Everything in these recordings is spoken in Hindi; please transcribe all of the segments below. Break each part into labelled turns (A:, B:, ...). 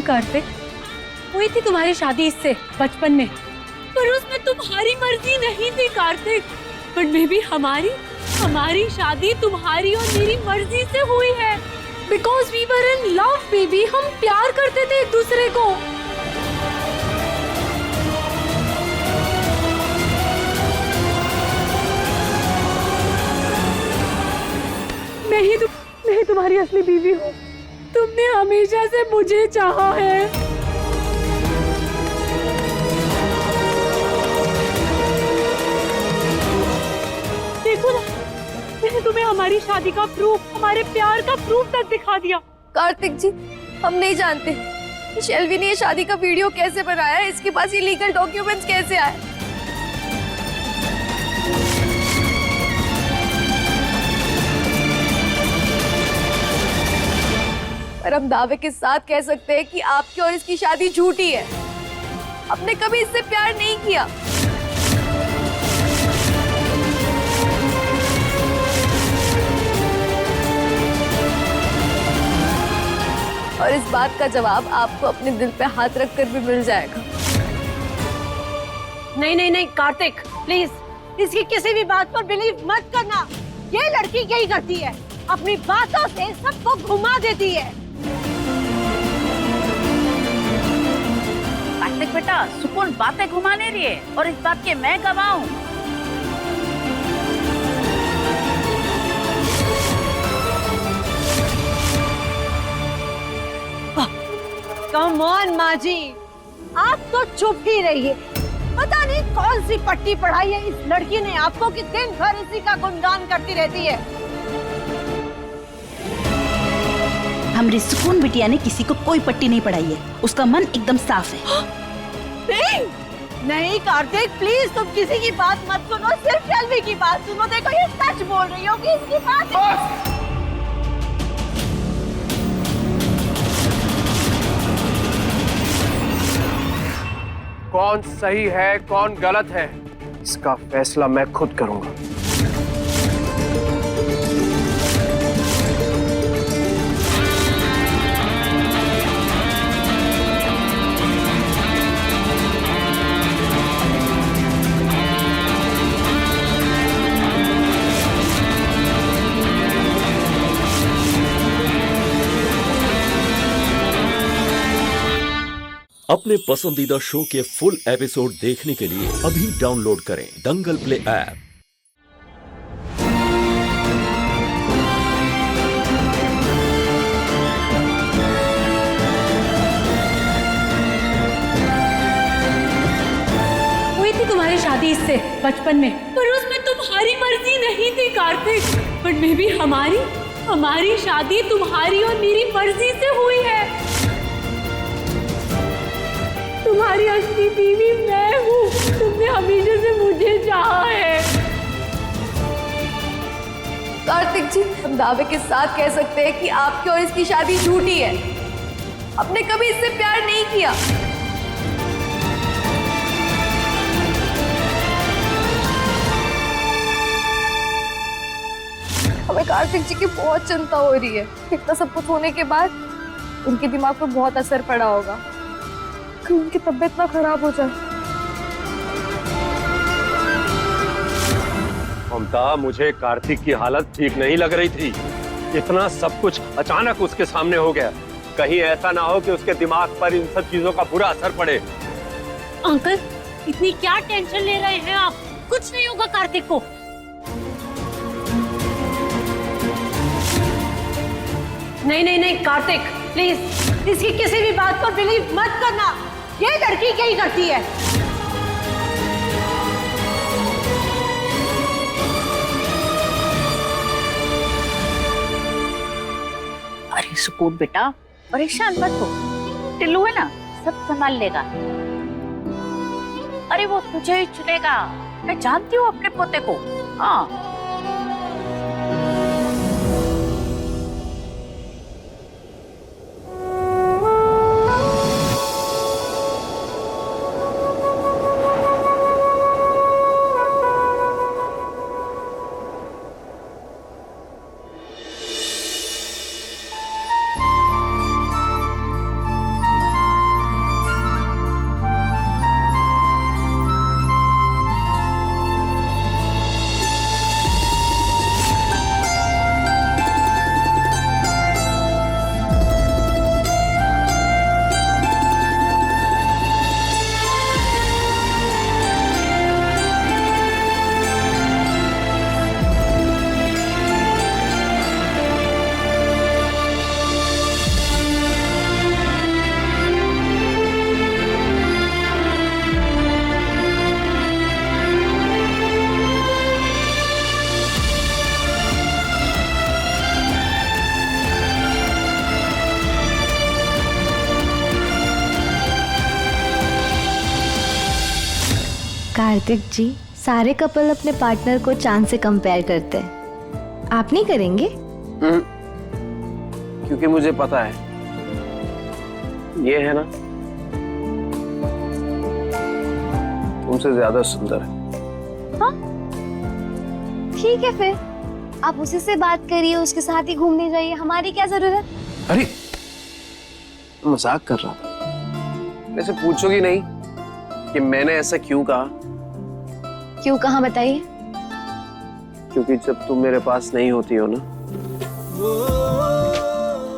A: कार्तिक, हुई थी तुम्हारी शादी इससे बचपन में, पर उसमें तुम्हारी मर्जी नहीं थी कार्तिक। बट मे बी हमारी शादी तुम्हारी और मेरी मर्जी से हुई है। Because we were in love baby, हम प्यार करते थे एक दूसरे को। मैं ही तुम्हारी असली बीवी हूँ। तुमने हमेशा से मुझे चाहा है। देखो ना, मैंने तुम्हें हमारी शादी का प्रूफ, हमारे प्यार का प्रूफ तक दिखा दिया।
B: कार्तिक जी, हम नहीं जानते शेल्वी ने ये शादी का वीडियो कैसे बनाया है, इसके पास ये लीगल डॉक्यूमेंट्स कैसे आए। पर हम दावे के साथ कह सकते हैं कि आपकी और इसकी शादी झूठी है। आपने कभी इससे प्यार नहीं किया। और इस बात का जवाब आपको अपने दिल पे हाथ रखकर भी मिल जाएगा।
C: नहीं नहीं नहीं कार्तिक, प्लीज इसकी किसी भी बात पर बिलीव मत करना। ये लड़की यही करती है, अपनी बातों से सबको घुमा देती है।
D: कार्तिक बेटा, सुकून बातें घुमाने रही है और इस बात के मैं गवाह हूँ।
C: कम ऑन माँ जी, आप तो चुप ही रहिए। पता नहीं कौन सी पट्टी पढ़ाई है इस लड़की ने आपको कि दिन भर इसी का गुणगान करती रहती है।
E: हमारी सुकून बिटिया ने किसी को कोई पट्टी नहीं पढ़ाई है, उसका मन एकदम साफ है।
C: नहीं नहीं कार्तिक, प्लीज तुम किसी की बात मत सुनो, सिर्फ शेल्वी की बात सुनो। देखो ये सच बोल रही होगी, इसकी बात।
F: कौन सही है कौन गलत है, इसका फैसला मैं खुद करूंगा।
G: अपने पसंदीदा शो के फुल एपिसोड देखने के लिए अभी डाउनलोड करें दंगल प्ले ऐप।
A: हुई थी तुम्हारी शादी इससे बचपन में, पर उसमें तुम्हारी मर्जी नहीं थी कार्तिक। बट मे बी हमारी शादी तुम्हारी और मेरी मर्जी से हुई है। तुम्हारी असली बीवी मैं हूँ। तुमने हमेशा से मुझे चाहा है।
B: कार्तिक जी, हम दावे के साथ कह सकते हैं कि आपकी और इसकी शादी झूठी है। आपने कभी इससे प्यार नहीं किया। हमें कार्तिक जी की बहुत चिंता हो रही है। इतना सब कुछ होने के बाद उनके दिमाग पर बहुत असर पड़ा होगा कि उनकी तबीयत ना खराब हो जाए।
F: ममता, मुझे कार्तिक की हालत ठीक नहीं लग रही थी। इतना सब कुछ अचानक उसके सामने हो गया। कहीं ऐसा ना हो कि उसके दिमाग पर इन सब चीजों का बुरा असर पड़े।
C: अंकल, इतनी क्या टेंशन ले रहे हैं आप? कुछ नहीं होगा कार्तिक को। नहीं नहीं नहीं कार्तिक, प्लीज इसकी किसी भी बात पर बिलीव मत करना। ये लड़की यही करती है।
D: अरे सुकून बेटा, परेशान मत हो। टिल्लू है ना, सब संभाल लेगा। अरे वो तुझे ही चुनेगा, मैं जानती हूँ अपने पोते को। हाँ
B: कार्तिक जी, सारे कपल अपने पार्टनर को चांद से कंपेयर करते हैं, आप नहीं करेंगे?
H: क्योंकि मुझे पता है ये है ना तुमसे ज्यादा सुंदर है।
B: ठीक है फिर, आप उसी से बात करिए, उसके साथ ही घूमने जाइए, हमारी क्या जरूरत?
H: अरे मजाक कर रहा था। वैसे पूछोगी नहीं कि मैंने ऐसा क्यों कहा?
B: क्यों कहाँ बताइए?
H: क्योंकि जब तुम मेरे पास नहीं होती हो ना,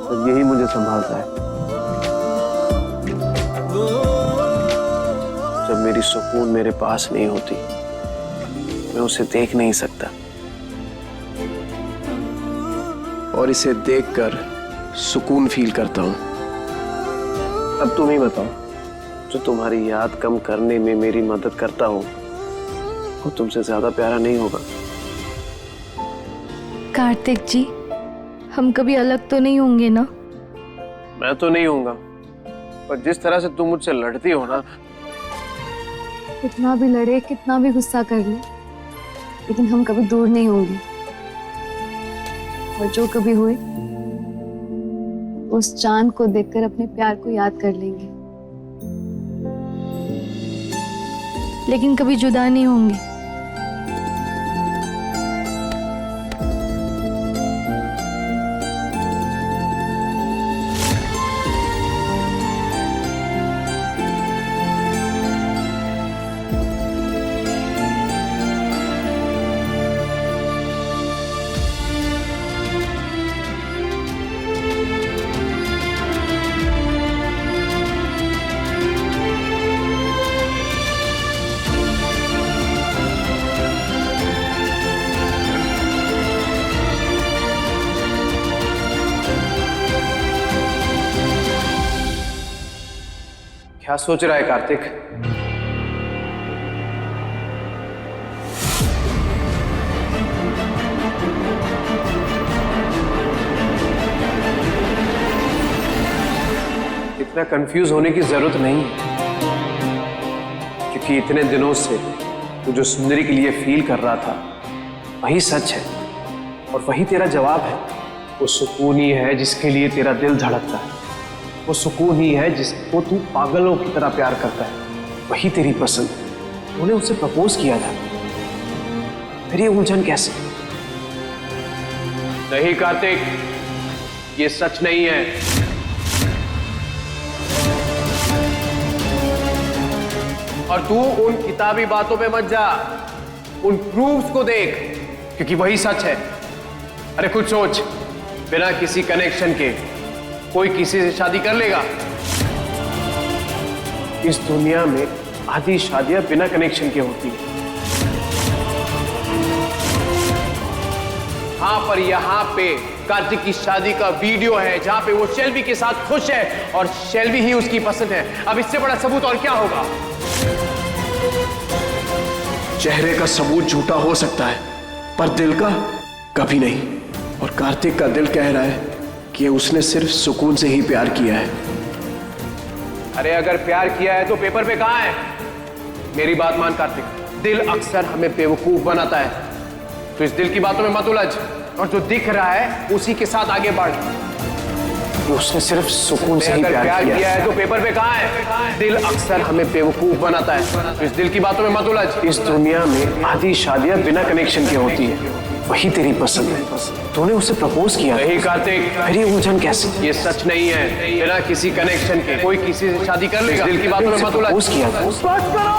H: तो यही मुझे संभालता है। जब मेरी सुकून मेरे पास नहीं होती, मैं उसे देख नहीं सकता, और इसे देखकर सुकून फील करता हूं। अब तुम ही बताओ, जो तुम्हारी याद कम करने में मेरी मदद करता हो, वो तुमसे ज्यादा प्यारा नहीं होगा?
B: कार्तिक जी, हम कभी अलग तो नहीं होंगे ना?
H: मैं तो नहीं होऊंगा, पर जिस तरह से तुम मुझसे लड़ती हो ना।
B: कितना भी लड़े, कितना भी गुस्सा कर ले, लेकिन हम कभी दूर नहीं होंगे। और जो कभी हुए, उस चांद को देखकर अपने प्यार को याद कर लेंगे, लेकिन कभी जुदा नहीं होंगे।
H: क्या सोच रहा है कार्तिक? इतना कंफ्यूज होने की जरूरत नहीं है, क्योंकि इतने दिनों से तू जो सुंदरी के लिए फील कर रहा था, वही सच है, और वही तेरा जवाब है। वो सुकून ही है जिसके लिए तेरा दिल धड़कता है, वो सुकून ही है जिसको तू पागलों की तरह प्यार करता है, वही तेरी पसंद। तूने उससे प्रपोज किया था, फिर ये उलझन कैसे? नहीं कार्तिक, ये सच नहीं है। और तू उन किताबी बातों पे मत जा, उन प्रूफ्स को देख, क्योंकि वही सच है। अरे कुछ सोच, बिना किसी कनेक्शन के कोई किसी से शादी कर लेगा? इस दुनिया में आधी शादियां बिना कनेक्शन के होती है। हाँ, पर यहाँ पे कार्तिक की शादी का वीडियो है, जहां पे वो शेल्वी के साथ खुश है और शेल्वी ही उसकी पसंद है। अब इससे बड़ा सबूत और क्या होगा? चेहरे का सबूत झूठा हो सकता है, पर दिल का कभी नहीं। और कार्तिक का दिल कह रहा है कि उसने सिर्फ सुकून से ही प्यार किया है। अरे अगर प्यार किया है तो पेपर पे कहां है? मेरी बात मान कार्तिक, दिल अक्सर हमें बेवकूफ बनाता है, तो इस दिल की बातों में मत उलझ, और जो दिख रहा है उसी के साथ आगे बढ़। उसने सिर्फ सुकून से ही प्यार किया है तो पेपर पे कहां है? दिल अक्सर हमें बेवकूफ बनाता है, तो इस दिल की बातों में मत उलझ। इस दुनिया में आधी शादियां बिना कनेक्शन की होती है, वही तेरी पसंद है। तूने उससे प्रपोज किया? नहीं कार्तिक, फिर ये उलझन कैसे? ये सच नहीं है। बिना किसी कनेक्शन के कोई किसी से शादी कर लेगा? दिल की बातों में मत उलझ। किया था। बस करो।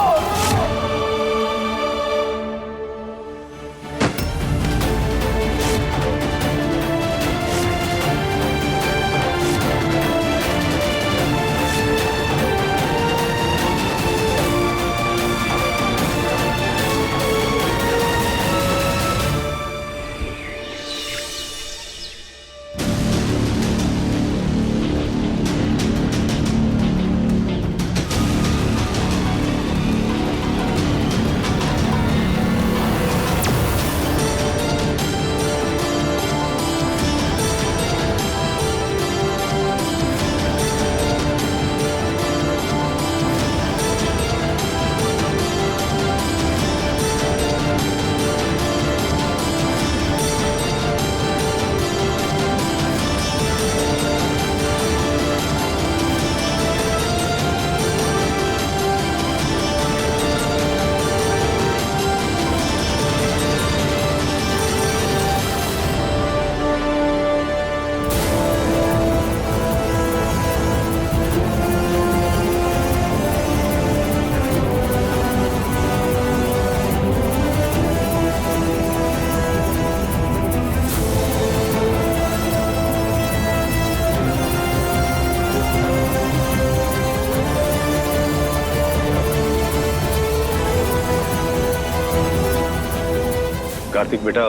F: कार्तिक बेटा,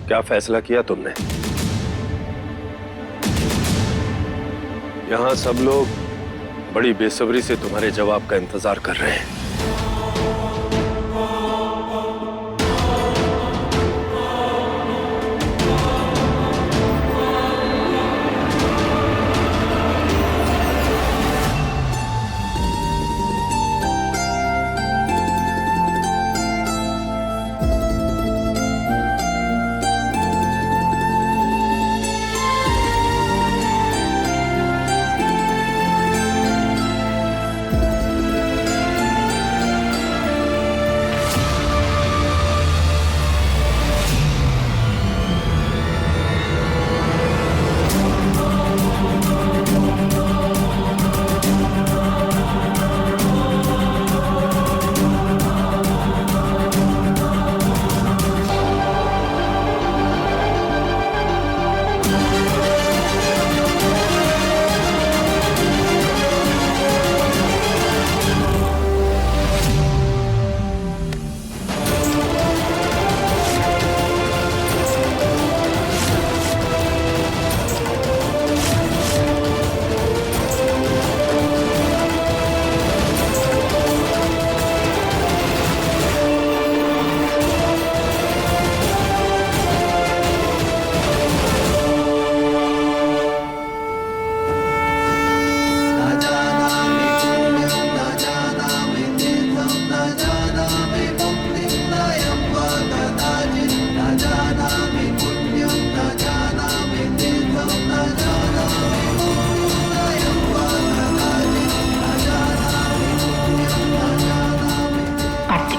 F: क्या फैसला किया तुमने? यहाँ सब लोग बड़ी बेसब्री से तुम्हारे जवाब का इंतजार कर रहे हैं।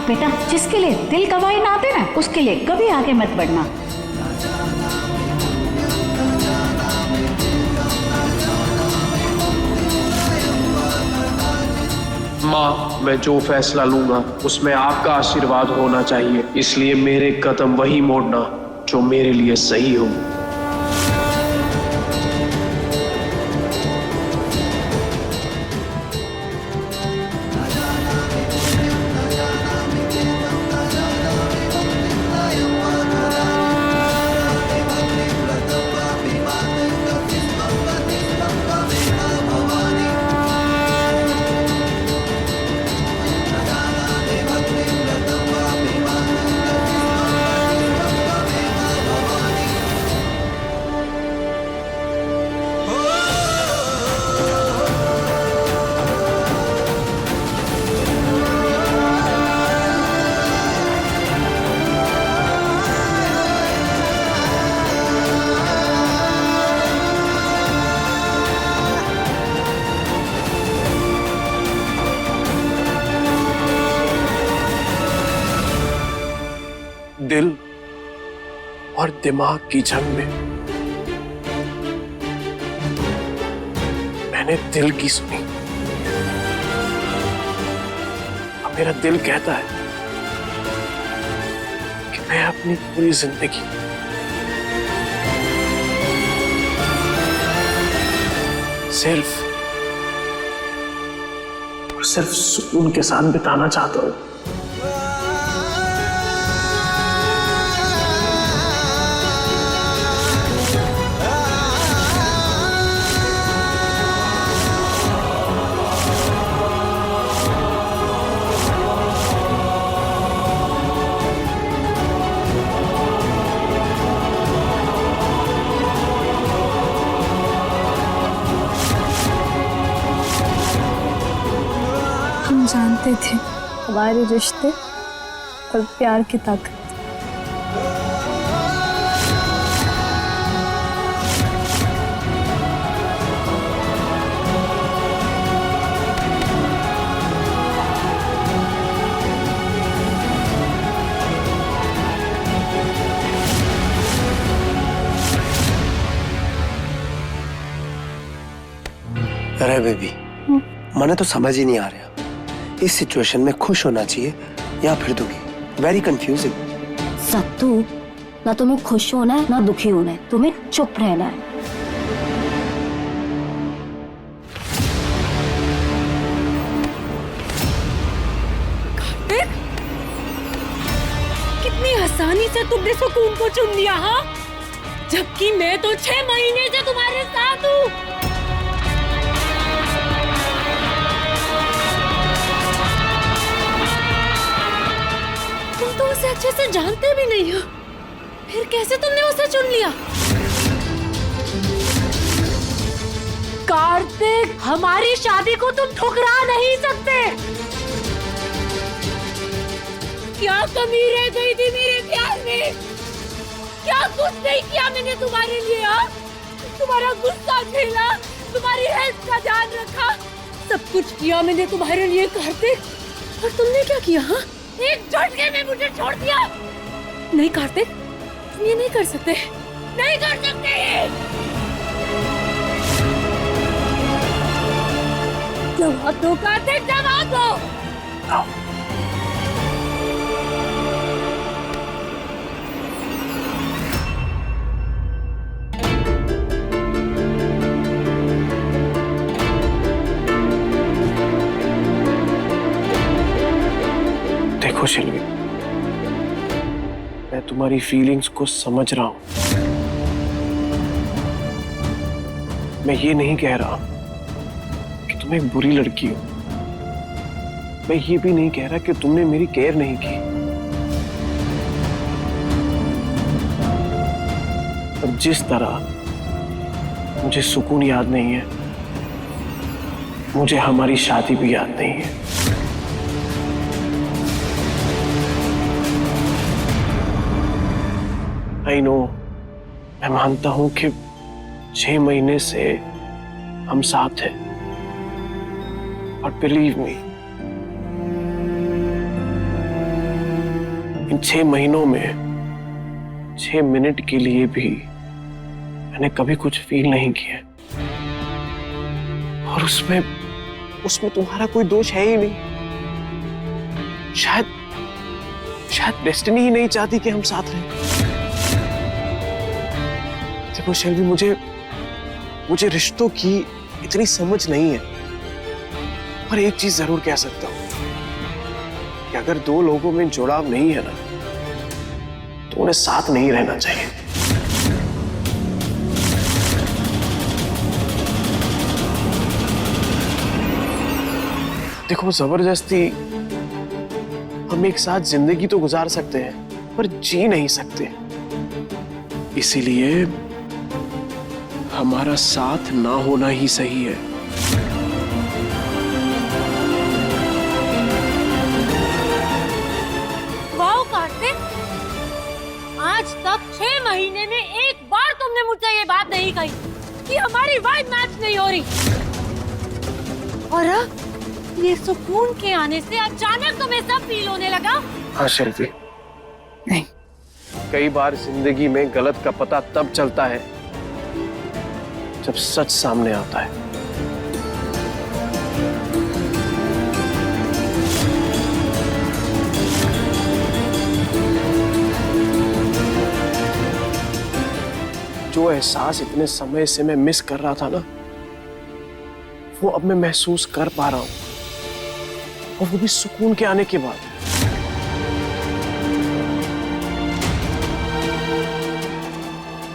E: बेटा, जिसके लिए दिल गवाही ना दे ना, उसके लिए कभी आगे मत बढ़ना।
H: माँ, मैं जो फैसला लूंगा उसमें आपका आशीर्वाद होना चाहिए, इसलिए मेरे कदम वही मोड़ना जो मेरे लिए सही हो। दिल और दिमाग की जंग में मैंने दिल की सुनी। अब मेरा दिल कहता है कि मैं अपनी पूरी जिंदगी सिर्फ और सिर्फ सुकून के साथ बिताना चाहता हूं।
B: हम जानते थे हमारे रिश्ते और प्यार की ताकत।
I: अरे बेबी, मैंने तो समझ ही नहीं आ रहा इस सिचुएशन में खुश होना चाहिए या फिर दुखी। Very confusing.
J: सत्तू, ना तुम्हें खुश होना है ना दुखी होना है, तुम्हें चुप रहना है।
A: कितनी आसानी से तुमने सुकून को चुन लिया, हाँ? जबकि मैं तो 6 महीने से तुम्हारे साथ हूँ। तुम तो उसे अच्छे से जानते भी नहीं हो, फिर कैसे तुमने उसे चुन लिया? कार्तिक, हमारी शादी को तुम ठुकरा नहीं सकते। क्या कमी रह गई थी मेरे प्यार में? क्या कुछ नहीं किया मैंने तुम्हारे लिए, हाँ? तुम्हारा गुस्सा झेला, तुम्हारी हेल्थ का ध्यान रखा, सब कुछ किया मैंने तुम्हारे लिए कार्तिक। और तुमने क्या किया, हाँ? एक झटके में मुझे छोड़ दिया। नहीं कार्तिक, तुम ये नहीं कर सकते, नहीं कर सकते। जवाब दो कार्तिक, जवाब दो।
H: देखो शिल्वी, मैं तुम्हारी फीलिंग्स को समझ रहा हूं। मैं ये नहीं कह रहा कि तुम एक बुरी लड़की हो। मैं ये भी नहीं कह रहा कि तुमने मेरी केयर नहीं की। पर जिस तरह मुझे सुकून याद नहीं है, मुझे हमारी शादी भी याद नहीं है। आई नो, मैं मानता हूं कि 6 महीने से हम साथ हैं, और बिलीव मी, इन 6 महीनों में 6 मिनट के लिए भी मैंने कभी कुछ फील नहीं किया। और उसमें तुम्हारा कोई दोष है ही नहीं। शायद डेस्टिनी ही नहीं चाहती कि हम साथ रहें। देखो शिल्वी, मुझे रिश्तों की इतनी समझ नहीं है, पर एक चीज जरूर कह सकता हूं कि अगर 2 लोगों में जुड़ाव नहीं है ना, तो उन्हें साथ नहीं रहना चाहिए। देखो, जबरदस्ती हम एक साथ जिंदगी तो गुजार सकते हैं, पर जी नहीं सकते। इसीलिए हमारा साथ ना होना ही सही है।
A: वाओ कार्तिक, आज तक 6 महीने में एक बार तुमने मुझसे ये बात नहीं कही कि हमारी वाइब मैच नहीं हो रही। और अब ये सुकून के आने से अचानक तुम्हें सब फील होने लगा।
H: हाँ शिल्पी, नहीं, कई बार जिंदगी में गलत का पता तब चलता है जब सच सामने आता है। जो एहसास इतने समय से मैं मिस कर रहा था ना, वो अब मैं महसूस कर पा रहा हूं, और वो भी सुकून के आने के बाद।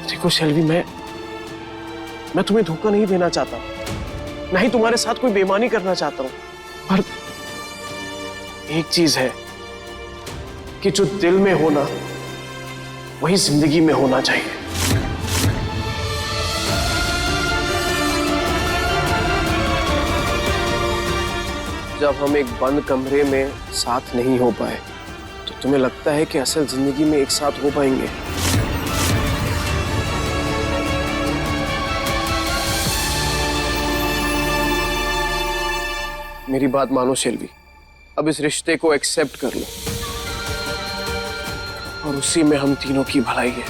H: देखो शिल्वी, मैं तुम्हें धोखा नहीं देना चाहता, ना ही तुम्हारे साथ कोई बेईमानी करना चाहता हूं, पर एक चीज है कि जो दिल में होना वही जिंदगी में होना चाहिए। जब हम एक बंद कमरे में साथ नहीं हो पाए, तो तुम्हें लगता है कि असल जिंदगी में एक साथ हो पाएंगे? मेरी बात मानो शिल्वी, अब इस रिश्ते को एक्सेप्ट कर लो, और उसी में हम तीनों की भलाई है।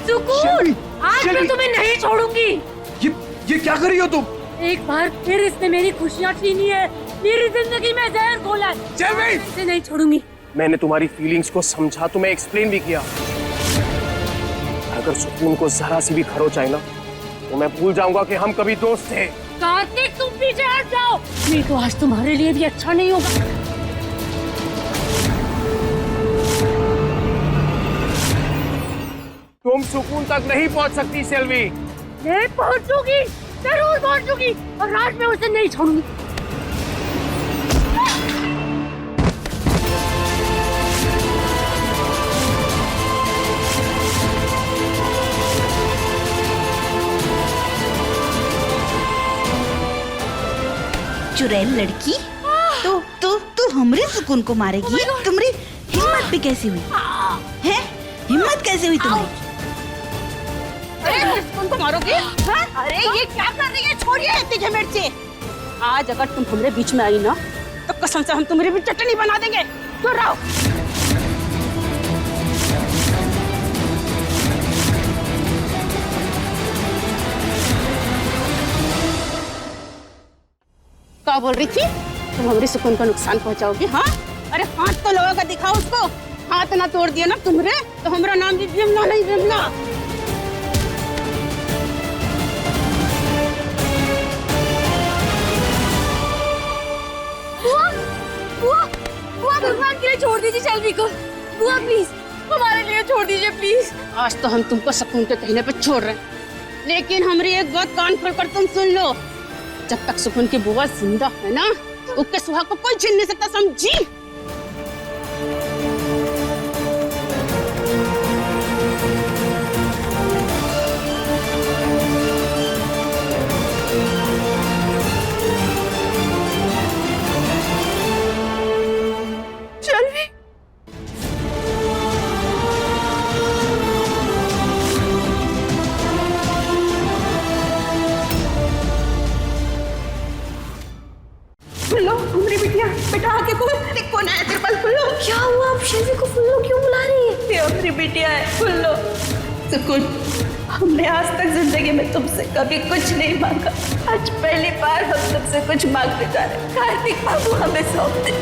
A: सुकून, आज मैं तुम्हें नहीं छोड़ूंगी।
I: ये क्या कर रही हो तुम?
A: एक बार फिर इसने मेरी खुशियाँ छीनी है, मेरी जिंदगी में जहर घोला है।
H: चल
A: इसे नहीं छोड़ूंगी।
H: मैंने तुम्हारी फीलिंग्स को समझा, तुम्हें एक्सप्लेन भी किया। अगर सुकून को जरा सी भी खरोच आई ना, तो मैं भूल जाऊंगा कि हम कभी दोस्त थे।
A: कार्तिक तुम पीछे हट जाओ, नहीं तो आज तुम्हारे लिए भी अच्छा नहीं होगा।
H: तुम सुकून तक नहीं पहुंच सकती सेल्वी।
A: मैं पहुंचूंगी, जरूर पहुंचूंगी, और आज मैं उसे नहीं छोड़ूंगी।
E: चुड़ैल लड़की, तू हमरे सुकून को मारेगी? तुम्हारी हिम्मत भी कैसी हुई? हैं? हिम्मत कैसे हुई तुम्हारी?
C: अरे सुकून को मारोगे? हाँ? अरे ये क्या कर रही है? छोड़िए तीखे मिर्ची। आज अगर तुम हमारे बीच में आई ना, तो कसम से हम तुम्हारी भी चटनी बना देंगे। दूर रहो। क्या बोल रही थी? तुम हमारी सुकून को नुकसान पहुंचाओगी? हाँ? अरे हाथ तो लगा कर दिखाओ उसको। हाथ ना तोड़ दिया ना तुमरे, तो हमारा नाम भी विमला नहीं, विमला।
A: बुआ भगवान के लिए छोड़ दीजिए सेल्वी को। बुआ प्लीज, हमारे लिए छोड़ दीजिए प्लीज।
C: आज तो हम तुमको सुकून के कहने पे छोड़ रहे हैं, लेकिन हमारी एक बात कान खोलकर तुम सुन लो। जब तक सुकून की बुआ जिंदा है ना, उसके सुहाग को कोई छीन नहीं सकता, समझी? बेटा आके खोल। कौन है तेरे पास? खुल्लो।
J: क्या हुआ? आप शेल्वी को फुल्लो क्यों बुला रही है?
C: ये अपनी बिटिया है, खुल्लो। सुकून, हमने आज तक जिंदगी में तुमसे कभी कुछ नहीं मांगा। आज पहली बार हम तुमसे कुछ मांगने जा रहे हैं। कार्तिक बाबू हमें सौंप दे।